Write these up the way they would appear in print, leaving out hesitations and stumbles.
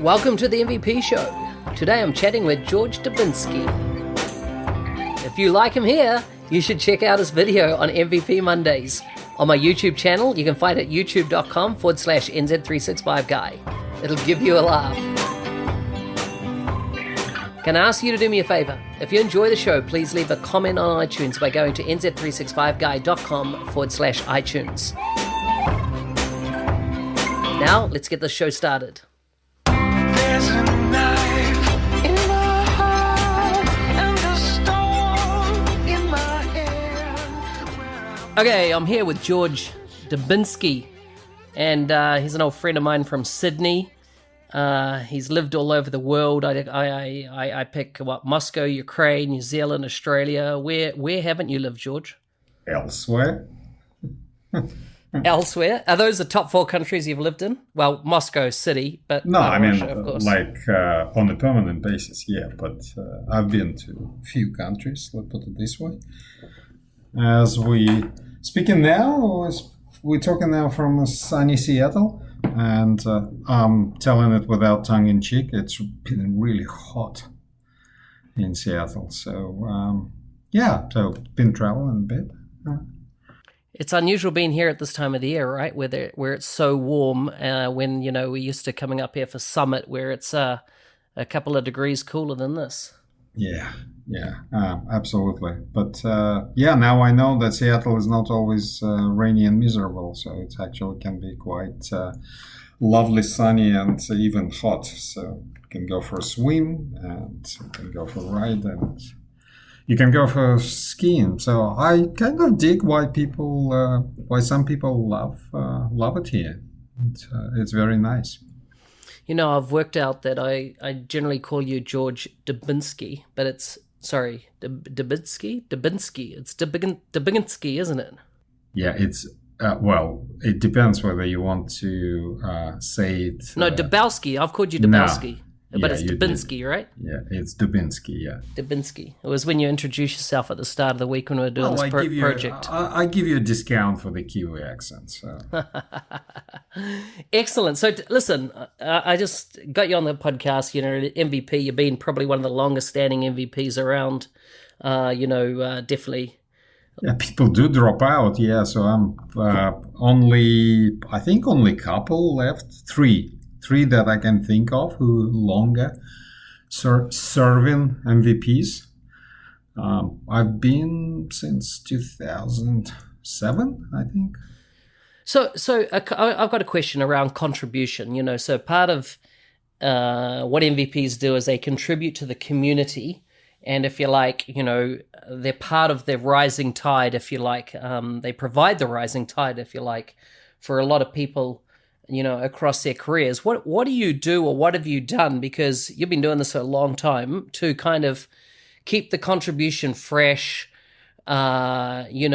Welcome to the MVP Show. Today I'm chatting with George Dubinsky. If you like him here, you should check out his video on MVP Mondays. On my YouTube channel, you can find it at youtube.com/NZ365guy. It'll give you a laugh. Can I ask you to do me a favor? If you enjoy the show, please leave a comment on iTunes by going to nz365guy.com/iTunes. Now, let's get the show started. There's a knife in my heart and a storm in my hand. Okay, I'm here with George Dubinsky, and he's an old friend of mine from Sydney. He's lived all over the world. I pick Moscow, Ukraine, New Zealand, Australia. Where haven't you lived, George? Elsewhere. Elsewhere? Are those the top 4 countries you've lived in? Well, Moscow City, but No, I mean, Russia, of course. on a permanent basis, yeah. But I've been to a few countries, let's put it this way. As we speaking now, we're talking now from sunny Seattle, and I'm telling it without tongue in cheek. It's been really hot in Seattle, so so been traveling a bit. It's unusual being here at this time of the year, right? Where it's so warm. When we're used to coming up here for Summit, where it's a couple of degrees cooler than this. Yeah, absolutely. But now I know that Seattle is not always rainy and miserable, so it actually can be quite lovely, sunny, and even hot. So you can go for a swim, and you can go for a ride, and you can go for skiing. So I kind of dig why some people love it here. It's very nice. I've worked out that I generally call you George Dubinsky, but it's, Dubinsky? It's Dubinsky, isn't it? Yeah, it's, it depends whether you want to say it. No, Dubowski. I've called you Dubowski. No. But Yeah, it's you Dubinsky, did. right? Yeah, it's Dubinsky, yeah. Dubinsky. It was when you introduced yourself at the start of the week when we were doing this project. I give you a discount for the Kiwi accent. So. Excellent. So listen, I just got you on the podcast, MVP. You've been probably one of the longest standing MVPs around, definitely. Yeah, people do drop out, yeah. So I'm only couple left, three that I can think of who longer serving MVPs. I've been since 2007, I think. So I've got a question around contribution. So part of what MVPs do is they contribute to the community, and if you like, they're part of the rising tide. If you like, they provide the rising tide, if you like, for a lot of people, across their careers. What do you do, or what have you done? Because you've been doing this for a long time to kind of keep the contribution fresh. What do you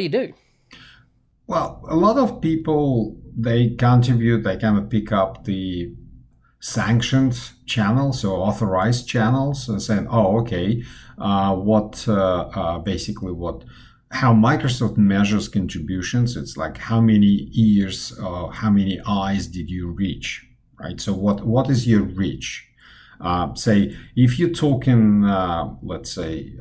do? Well, a lot of people, they contribute, they kind of pick up the sanctioned channels or authorized channels and saying, how Microsoft measures contributions. It's like how many ears, how many eyes did you reach, right? So what is your reach? Say, if you're talking, let's say,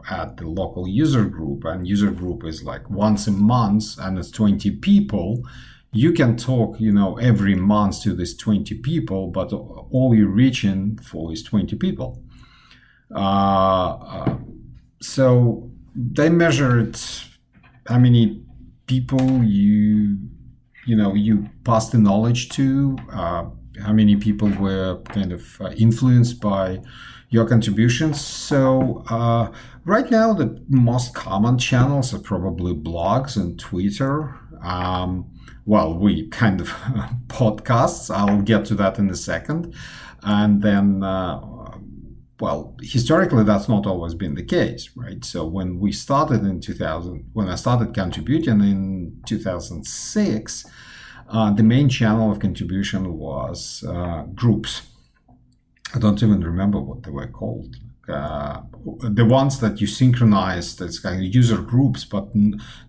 at the local user group, and user group is like once a month and it's 20 people, you can talk, every month to these 20 people, but all you're reaching for is 20 people. So they measured how many people you passed the knowledge to, how many people were kind of influenced by your contributions. So right now, the most common channels are probably blogs and Twitter. We kind of podcasts. I'll get to that in a second. And then, historically, that's not always been the case, right? So when we started when I started contributing in 2006, the main channel of contribution was groups. I don't even remember what they were called. the ones that you synchronized, it's kind of user groups, but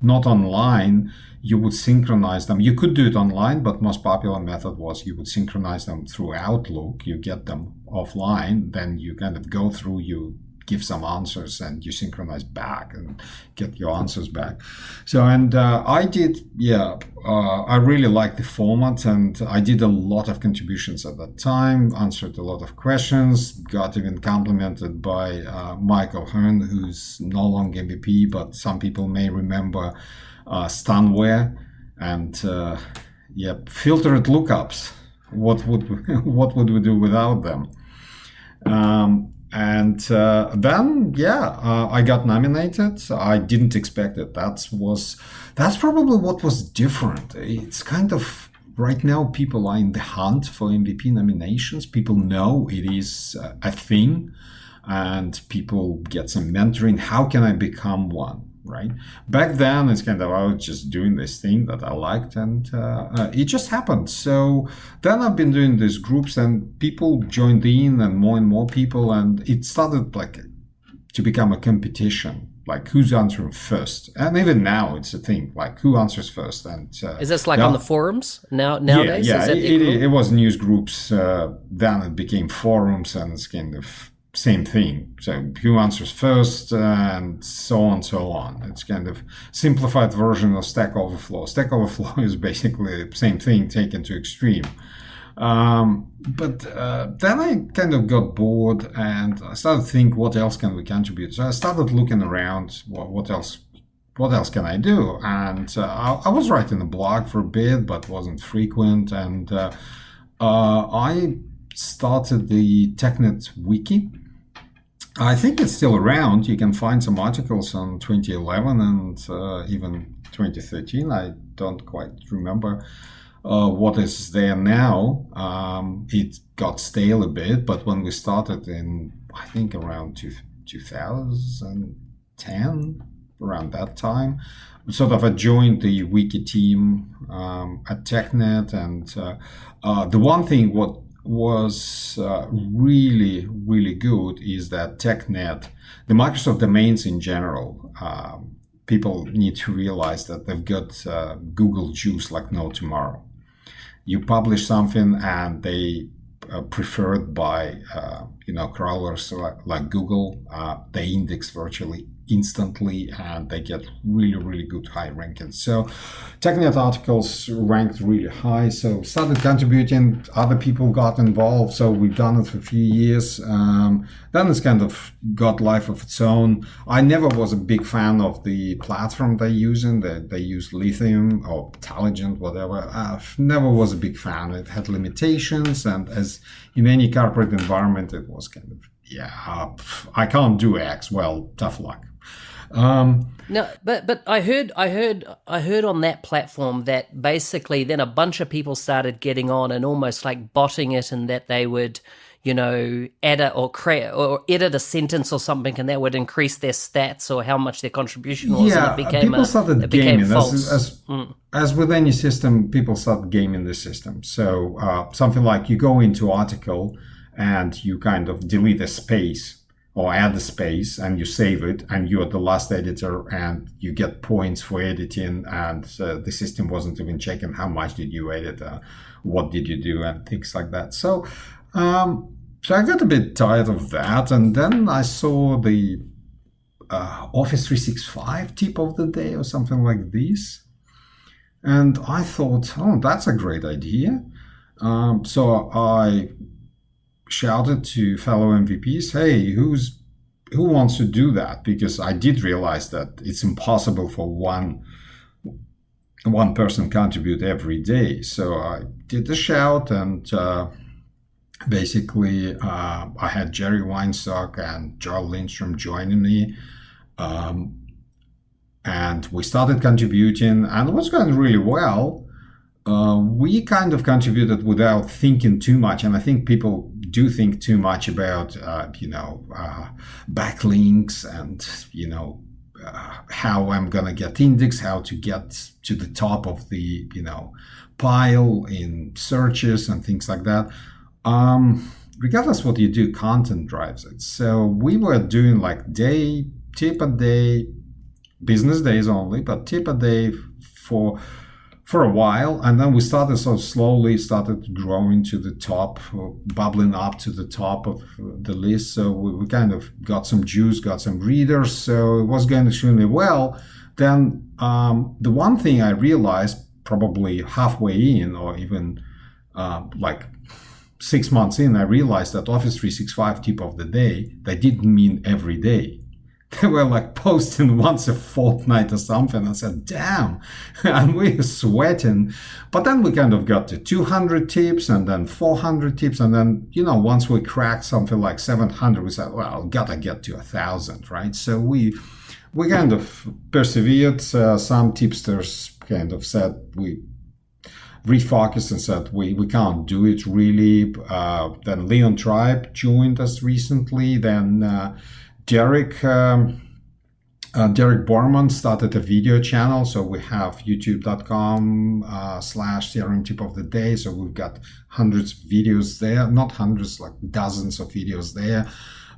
not online. You would synchronize them. You could do it online, but most popular method was you would synchronize them through Outlook. You get them offline, then you kind of go through, you give some answers and you synchronize back and get your answers back. So, and I did, I really liked the format, and I did a lot of contributions at that time, answered a lot of questions, got even complimented by Michael Hearn, who's no longer MVP, but some people may remember Stanware and filtered lookups. What would we do without them? And then, I got nominated. I didn't expect it. That's probably what was different. It's kind of right now people are in the hunt for MVP nominations. People know it is a thing, and people get some mentoring. How can I become one? Right? Back then, it's kind of, I was just doing this thing that I liked, and it just happened. So then I've been doing these groups, and people joined in, and more people, and it started like to become a competition, like who's answering first. And even now, it's a thing, like who answers first. And is this like on the forums nowadays? Yeah, it was news groups. Then it became forums, and it's kind of same thing. So who answers first, and so on. It's kind of simplified version of Stack Overflow. Stack Overflow is basically the same thing taken to extreme. But then I kind of got bored, and I started to think, what else can we contribute? So I started looking around, what else can I do? And I was writing a blog for a bit, but wasn't frequent. And I started the TechNet Wiki. I think it's still around. You can find some articles on 2011 and even 2013. I don't quite remember what is there now. It got stale a bit, but when we started in, I think around 2010, around that time, sort of I joined the wiki team at TechNet, and the one thing what was really, really good is that TechNet, the Microsoft domains in general, people need to realize that they've got Google juice like no tomorrow. You publish something and they preferred by crawlers like Google, they index virtually instantly, and they get really, really good high rankings. So TechNet articles ranked really high, so started contributing, other people got involved, so we've done it for a few years. Then it's kind of got life of its own. I never was a big fan of the platform they're using. They use Lithium or Intelligent, whatever. I never was a big fan. It had limitations, and as in any corporate environment, it was kind of, I can't do X. Well, tough luck. No, but I heard on that platform that basically then a bunch of people started getting on and almost like botting it, and that they would, edit or create or edit a sentence or something, and that would increase their stats or how much their contribution was. Yeah, and it became people started gaming. False. As with any system, people start gaming the system. So something like you go into article and you kind of delete a space or add a space, and you save it, and you're the last editor, and you get points for editing, and the system wasn't even checking how much did you edit, what did you do, and things like that. So I got a bit tired of that, and then I saw the Office 365 tip of the day or something like this, and I thought, oh, that's a great idea. So I shouted to fellow MVPs, hey, who wants to do that? Because I did realize that it's impossible for one person contribute every day. So I did the shout, and basically I had Jerry Weinstock and Joel Lindstrom joining me, and we started contributing, and it was going really well. We kind of contributed without thinking too much, and I think people do think too much about, backlinks and, how I'm going to get indexed, how to get to the top of the, pile in searches and things like that. regardless what you do, content drives it. So we were doing like tip a day, business days only, but tip a day for a while, and then we started slowly growing to the top, bubbling up to the top of the list. So we kind of got some juice, got some readers, so it was going extremely well. Then the one thing I realized probably halfway in, or even like 6 months in, I realized that Office 365 tip of the day, they didn't mean every day. They were like posting once a fortnight or something. I said, damn, and we were sweating. But then we kind of got to 200 tips and then 400 tips. And then, once we cracked something like 700, we said, well, gotta get to 1,000, right? So we kind of persevered. Some tipsters kind of said, we refocused and said, we can't do it really. Then Leon Tribe joined us recently. Then Derek Borman started a video channel. So we have youtube.com/CRM tip of the day. So we've got hundreds of videos there, not hundreds, like dozens of videos there.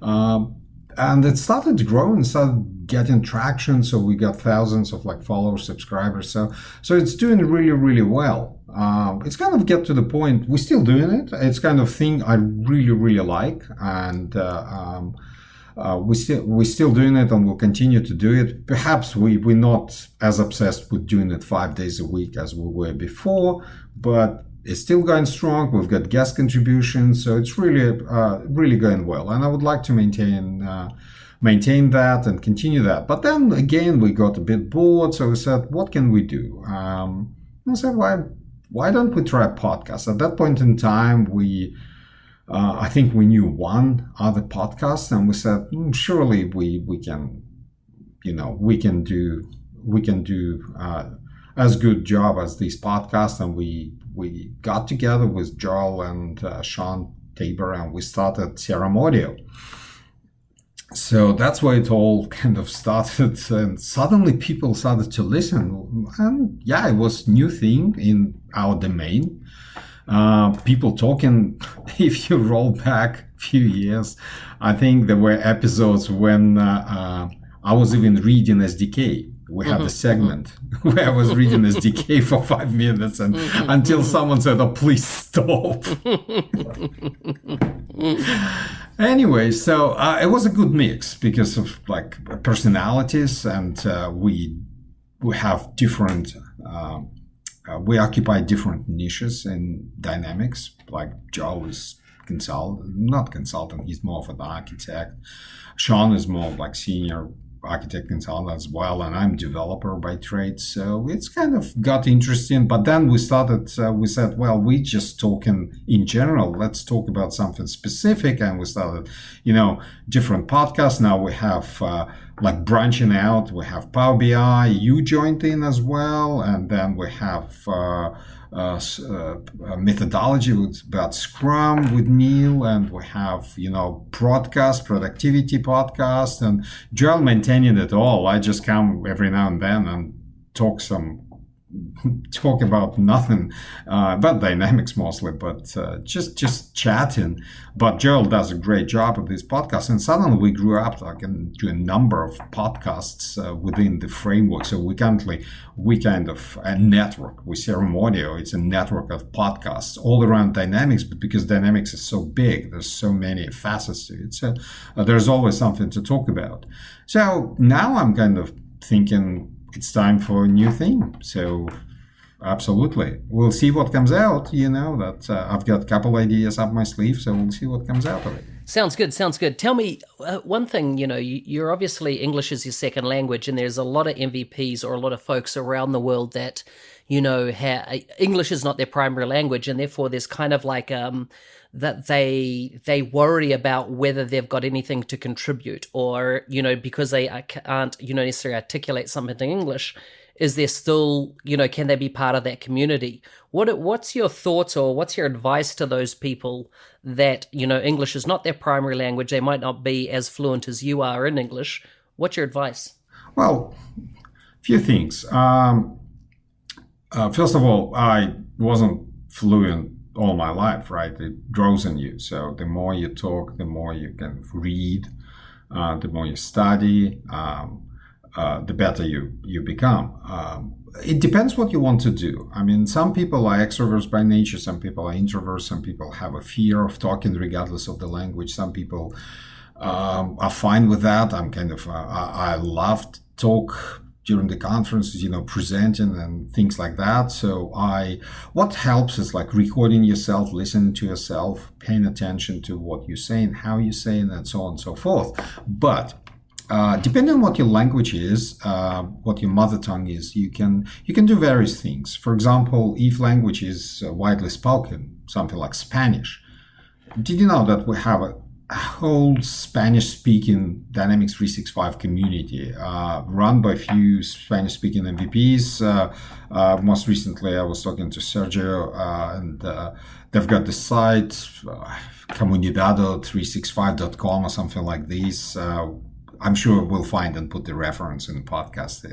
And it started to grow and started getting traction. So we got thousands of like followers, subscribers. So it's doing really, really well. It's kind of get to the point, we're still doing it. It's kind of thing I really, really like. And, we're still doing it, and we'll continue to do it. Perhaps we're not as obsessed with doing it 5 days a week as we were before, but it's still going strong. We've got guest contributions, so it's really, really going well. And I would like to maintain that and continue that. But then again, we got a bit bored, so we said, what can we do? I said, why don't we try a podcast? At that point in time, I think we knew one other podcast, and we said, surely we can do as good job as this podcast. And we got together with Joel and Sean Tabor, and we started CRM Audio. So that's where it all kind of started, and suddenly people started to listen. And yeah, it was a new thing in our domain. People talking, if you roll back a few years, I think there were episodes when I was even reading SDK. We had a segment where I was reading SDK for 5 minutes and until someone said, oh, please stop. Anyway, so it was a good mix because of like personalities, and we have different we occupy different niches in Dynamics. Like Joe is not consultant, he's more of an architect. Sean is more like senior architect consultant as well, and I'm developer by trade. So it's kind of got interesting. But then we started, we said, well, we just talking in general, let's talk about something specific. And we started, different podcasts. Now we have like branching out. We have Power BI, you joined in as well. And then we have methodology about Scrum with Neil, and we have productivity podcast, and Joel maintaining it all. I just come every now and then and talk about nothing, about Dynamics mostly, but just chatting. But Joel does a great job of this podcast, and suddenly we grew up into a number of podcasts within the framework. So we kind of a network with CRM Audio. It's a network of podcasts all around Dynamics, but because Dynamics is so big, there's so many facets to it. So there's always something to talk about. So now I'm kind of thinking, it's time for a new thing. So absolutely. We'll see what comes out. That I've got a couple ideas up my sleeve, so we'll see what comes out of it. Sounds good. Tell me one thing, you're obviously English is your second language, and there's a lot of MVPs or a lot of folks around the world that, English is not their primary language, and therefore there's kind of like that they worry about whether they've got anything to contribute, or, because they can't, necessarily articulate something in English, is there still, can they be part of that community? What's your thoughts, or what's your advice to those people that, English is not their primary language, they might not be as fluent as you are in English? What's your advice? Well, a few things. First of all, I wasn't fluent all my life, right? It grows on you. So the more you talk, the more you can read, the more you study, the better you become. It depends what you want to do. I mean, some people are extroverts by nature, some people are introverts, some people have a fear of talking regardless of the language. Some people are fine with that. I'm kind of, I love to talk during the conferences, presenting and things like that. So what helps is like recording yourself, listening to yourself, paying attention to what you're saying, how you're saying, and so on and so forth. But depending on what your language is, what your mother tongue is, you can do various things. For example, if language is widely spoken, something like Spanish, did you know that we have a whole Spanish-speaking Dynamics 365 community run by a few Spanish-speaking MVPs? Most recently, I was talking to Sergio, and they've got the site, comunidado365.com or something like this. I'm sure we'll find and put the reference in the podcast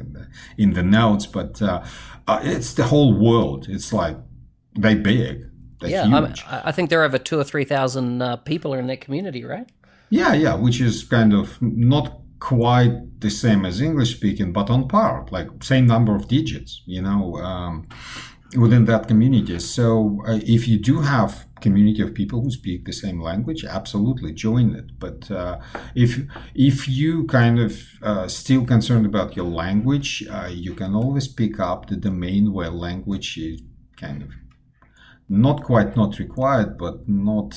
in the notes, but it's the whole world. It's like they're big. I think there are over 2,000 or 3,000 people in that community, right? Yeah, which is kind of not quite the same as English speaking, but on par, like same number of digits, within that community. So if you do have community of people who speak the same language, absolutely join it. But if you kind of still concerned about your language, you can always pick up the domain where language is kind of not required, but not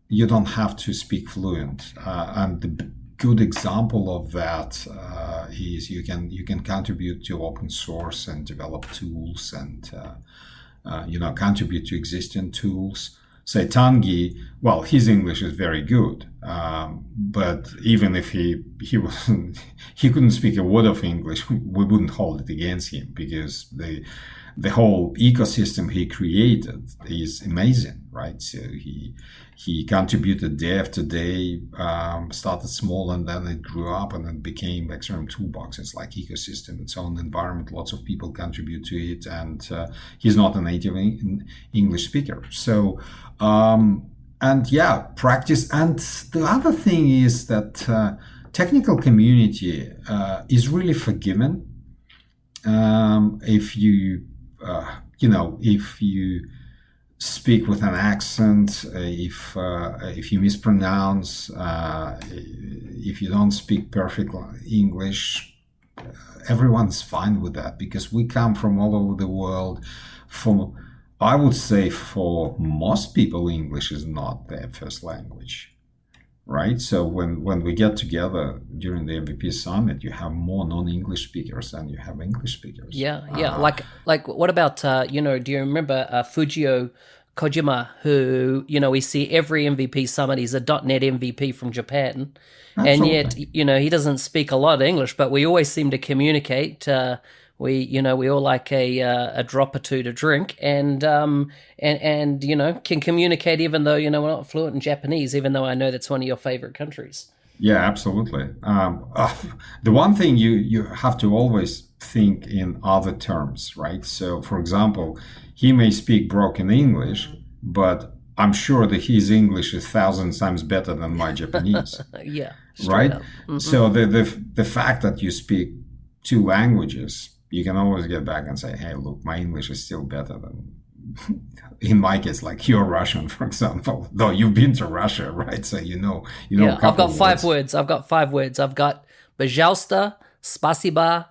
you don't have to speak fluent. And the good example of that is you can contribute to open source and develop tools and contribute to existing tools. Say Tanguy, well, his English is very good, but even if he couldn't speak a word of English, we wouldn't hold it against him, because the whole ecosystem he created is amazing, right? So he contributed day after day, started small, and then it grew up, and it became XRM Toolbox. It's like ecosystem, its own environment. Lots of people contribute to it, and he's not a native English speaker. So, practice. And the other thing is that technical community is really forgiving. If you speak with an accent, if you mispronounce, if you don't speak perfect English, everyone's fine with that, because we come from all over the world. I would say for most people, English is not their first language. Right, so when we get together during the MVP Summit, you have more non-English speakers than you have English speakers. Yeah. Like what about do you remember Fujio Kojima, who we see every MVP Summit? He's a .NET MVP from Japan, Absolutely. and yet he doesn't speak a lot of English, but we always seem to communicate. We all like a drop or two to drink, and can communicate, even though we're not fluent in Japanese, even though I know that's one of your favorite countries. Yeah, absolutely. The one thing you have to always think in other terms, right? So, for example, he may speak broken English, but I'm sure that his English is 1,000 times better than my Japanese. Yeah, right. Mm-hmm. So the fact that you speak two languages, you can always get back and say, hey, look, my English is still better than, in my case, like you're Russian, for example, though you've been to Russia, right? So Yeah, I've got 5 words. I've got пожалуйста, спасибо,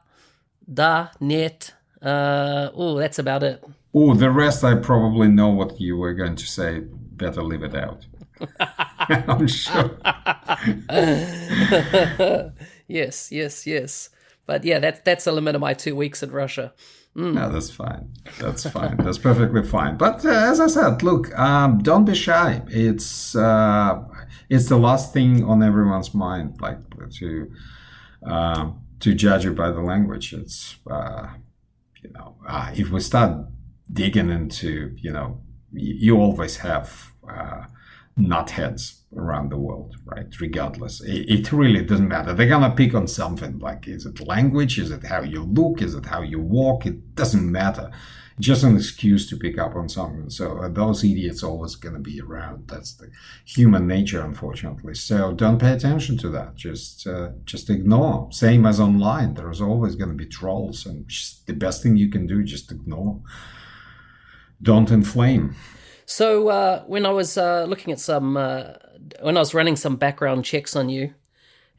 да, нет. That's about it. Oh, the rest I probably know what you were going to say. Better leave it out. I'm sure. Yes. But yeah, that's the limit of my 2 weeks in Russia. No, that's fine. That's fine. That's perfectly fine. But as I said, look, don't be shy. It's the last thing on everyone's mind, like to judge you by the language. It's if we start digging into, you always have nutheads around the world, right? Regardless, it really doesn't matter. They're gonna pick on something, like, is it language? Is it how you look? Is it how you walk? It doesn't matter. just an excuse to pick up on something. So those idiots always going to be around. That's the human nature, unfortunately. So don't pay attention to that. Just ignore. Same as online. There's always going to be trolls, and just the best thing you can do, just ignore. Don't inflame. So when I was looking at some, when I was running some background checks on you,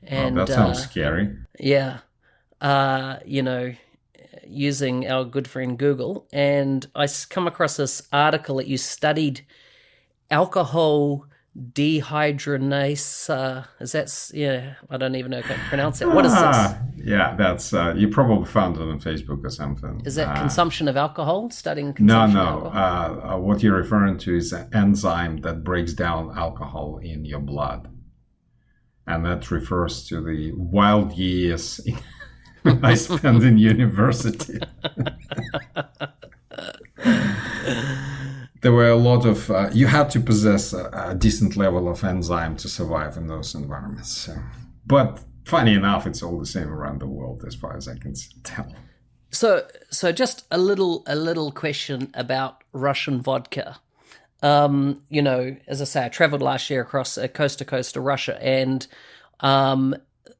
and That sounds scary. yeah, using our good friend Google, and I come across this article that you studied alcohol dehydrogenase. I don't even know if I can pronounce it. What is this? Yeah, that's you probably found it on Facebook or something. Is that consumption of alcohol? Studying No, consumption of alcohol? no. What you're referring to is an enzyme that breaks down alcohol in your blood, and that refers to the wild years I spent in university. There were a lot of you had to possess a decent level of enzyme to survive in those environments. So. But funny enough, it's all the same around the world, as far as I can tell. So just a little question about Russian vodka. As I say, I traveled last year across coast to coast to Russia, and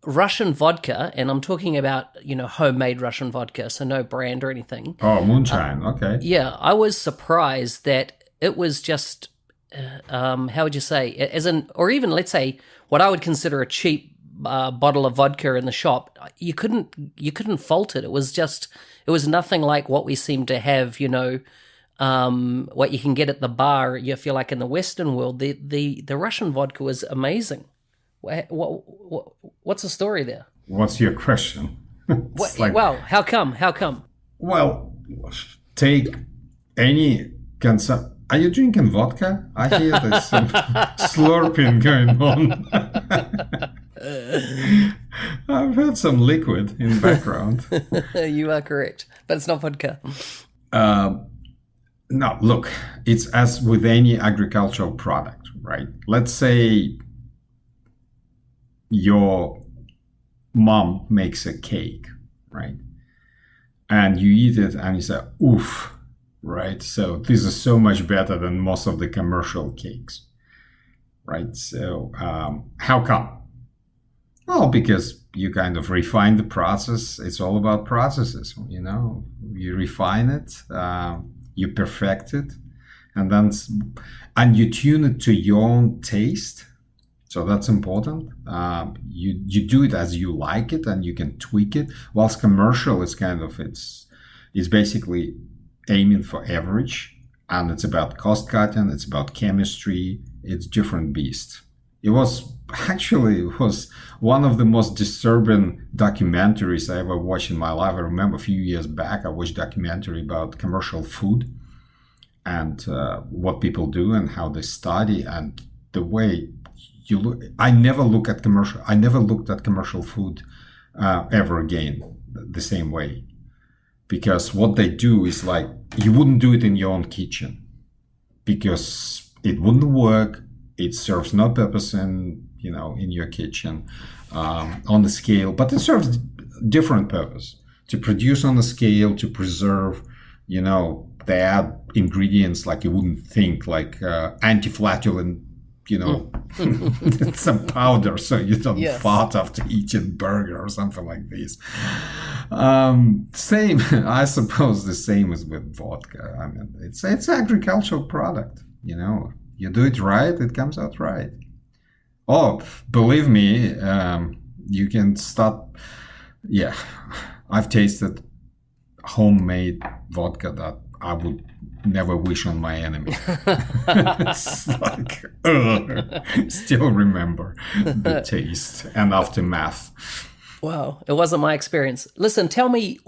Russian vodka, and I'm talking about, homemade Russian vodka, so no brand or anything. Oh, moonshine. Okay. Yeah, I was surprised that it was just, how would you say, or even let's say what I would consider a cheap bottle of vodka in the shop. You couldn't fault it. It was nothing like what we seem to have, what you can get at the bar. You feel like in the Western world, the Russian vodka was amazing. What's the story there? What's your question? Well, how come? Well, take any Are you drinking vodka? I hear there's some slurping going on. I've heard some liquid in the background. You are correct, but it's not vodka. No, look, it's as with any agricultural product, right? Let's say your mom makes a cake, right? And you eat it and you say, oof, right? So this is so much better than most of the commercial cakes, right? So how come? Well, because you kind of refine the process. It's all about processes, you refine it, you perfect it, and you tune it to your own taste. So that's important. You do it as you like it, and you can tweak it. Whilst commercial is it's basically aiming for average, and it's about cost cutting. It's about chemistry. It's different beast. It was one of the most disturbing documentaries I ever watched in my life. I remember a few years back I watched a documentary about commercial food and what people do and how they study and the way you look. I never looked at commercial food ever again the same way, because what they do is like you wouldn't do it in your own kitchen because it wouldn't work. It serves no purpose in your kitchen on the scale, but it serves different purpose to produce on the scale, to preserve. They add ingredients like you wouldn't think, like anti-flatulent. Some powder so you don't fart after eating burger or something like this. Same, I suppose the same is with vodka. I mean, it's agricultural product. You do it right, it comes out right. Oh, believe me, you can start. Yeah, I've tasted homemade vodka that I would never wish on my enemy. It's like, still remember the taste and aftermath. Wow, it wasn't my experience. Listen, tell me,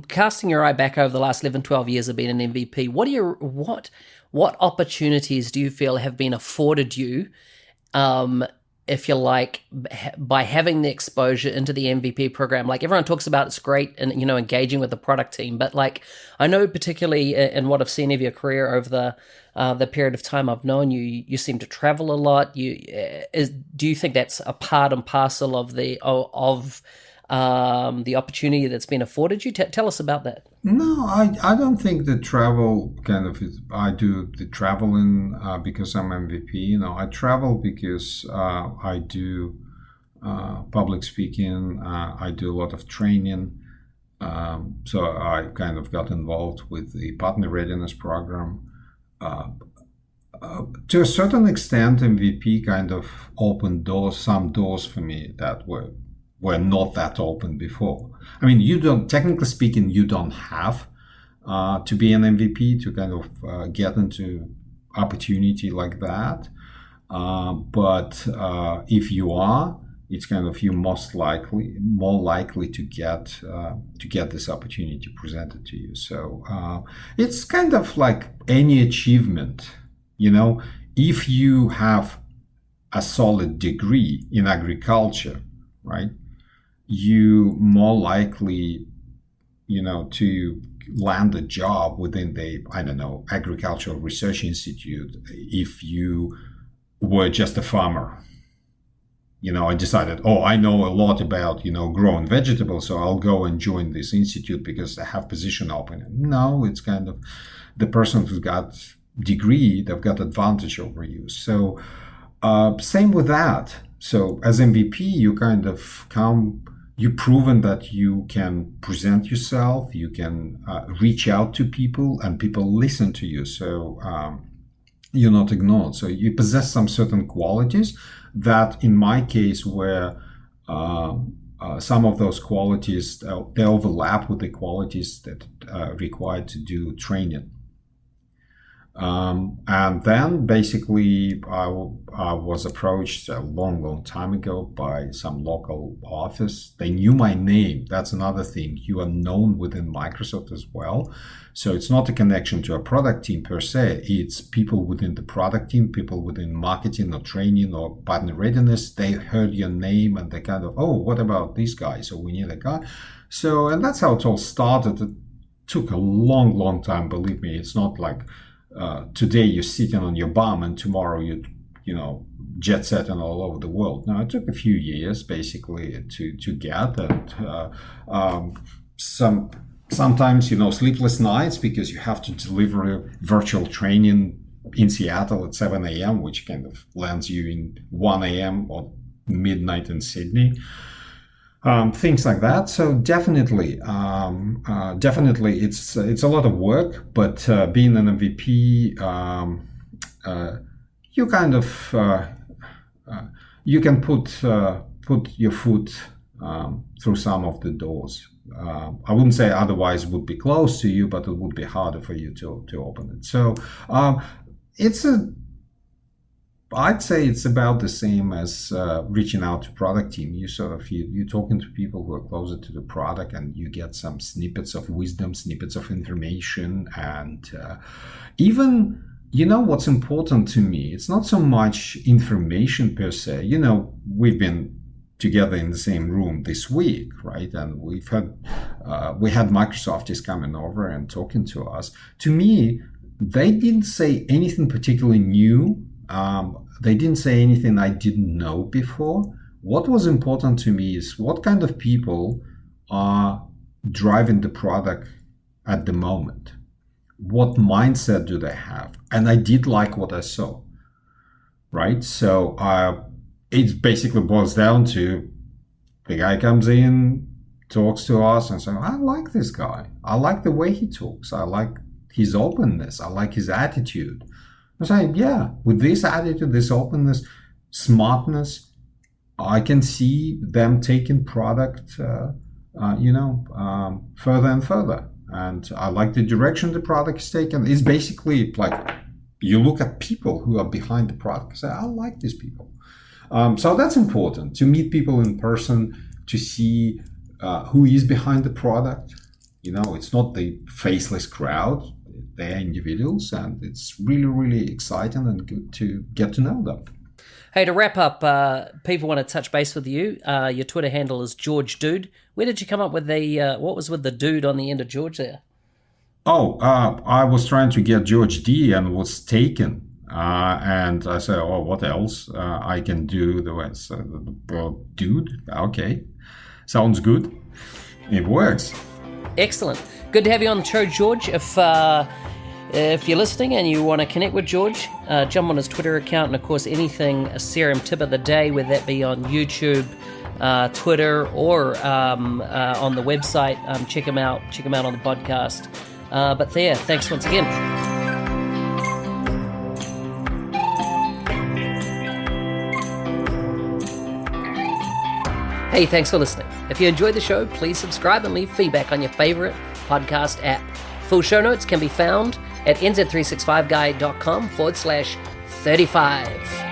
casting your eye back over the last 11, 12 years of being an MVP, what opportunities do you feel have been afforded you, if you like, by having the exposure into the MVP program? Like everyone talks about, it's great and engaging with the product team, but like I know particularly in what I've seen of your career over the period of time I've known you, you seem to travel a lot. Do you think that's a part and parcel of the opportunity that's been afforded you? Tell us about that. No, I don't think the travel kind of is. I do the traveling because I'm MVP. I travel because I do public speaking. I do a lot of training. So I kind of got involved with the partner readiness program. To a certain extent, MVP kind of opened some doors for me that were not that open before. I mean, technically speaking, you don't have to be an MVP to kind of get into opportunity like that. But if you are, it's kind of more likely to get this opportunity presented to you. So it's kind of like any achievement. If you have a solid degree in agriculture, right, you more likely, to land a job within the, Agricultural Research Institute if you were just a farmer. I decided, I know a lot about, growing vegetables, so I'll go and join this institute because they have position open. No, it's kind of the person who's got degree, they've got advantage over you. So same with that. So as MVP, you kind of you've proven that you can present yourself, you can reach out to people, and people listen to you. So you're not ignored. So you possess some certain qualities that, in my case, were some of those qualities, they overlap with the qualities that required to do training. And then basically I was approached a long time ago by some local office. They knew my name. That's another thing. You are known within Microsoft as well. So it's not a connection to a product team per se. It's people within the product team, people within marketing or training or partner readiness. They heard your name and they kind of, what about this guy? So we need a guy. So, and that's how it all started. It took a long time. Believe me, it's not like, today you're sitting on your bum and tomorrow you jet setting all over the world. Now it took a few years basically to get that. Sometimes sleepless nights because you have to deliver a virtual training in Seattle at 7 a.m., which kind of lands you in 1 a.m. or midnight in Sydney. Things like that. So definitely, it's a lot of work. But being an MVP, you kind of you can put your foot through some of the doors. I wouldn't say otherwise it would be close to you, but it would be harder for you to open it. So I'd say it's about the same as reaching out to product team. You're talking to people who are closer to the product, and you get some snippets of wisdom, snippets of information, and even what's important to me. It's not so much information per se. We've been together in the same room this week, right? And we had Microsofties coming over and talking to us. To me, they didn't say anything particularly new. They didn't say anything I didn't know before. What was important to me is what kind of people are driving the product at the moment. What mindset do they have? And I did like what I saw, right? So it basically boils down to the guy comes in, talks to us and says, I like this guy. I like the way he talks. I like his openness. I like his attitude. I say, yeah, with this attitude, this openness, smartness, I can see them taking product, further and further. And I like the direction the product is taken. It's basically like you look at people who are behind the product and say, I like these people. So that's important, to meet people in person, to see who is behind the product. It's not the faceless crowd. They're individuals, and it's really, really exciting and good to get to know them. Hey, to wrap up, people want to touch base with you. Your Twitter handle is George Dude. Where did you come up with what was with the dude on the end of George there? I was trying to get George D and was taken. And I said, what else I can do? The dude, okay. Sounds good. It works. Excellent. Good to have you on the show, George. If you're listening and you want to connect with George, jump on his Twitter account, and of course anything Serum Tip of the Day, whether that be on YouTube, Twitter, or on the website. Check him out. Check him out on the podcast. But there, thanks once again. Hey, thanks for listening. If you enjoyed the show, please subscribe and leave feedback on your favorite podcast app. Full show notes can be found at nz365guide.com/35.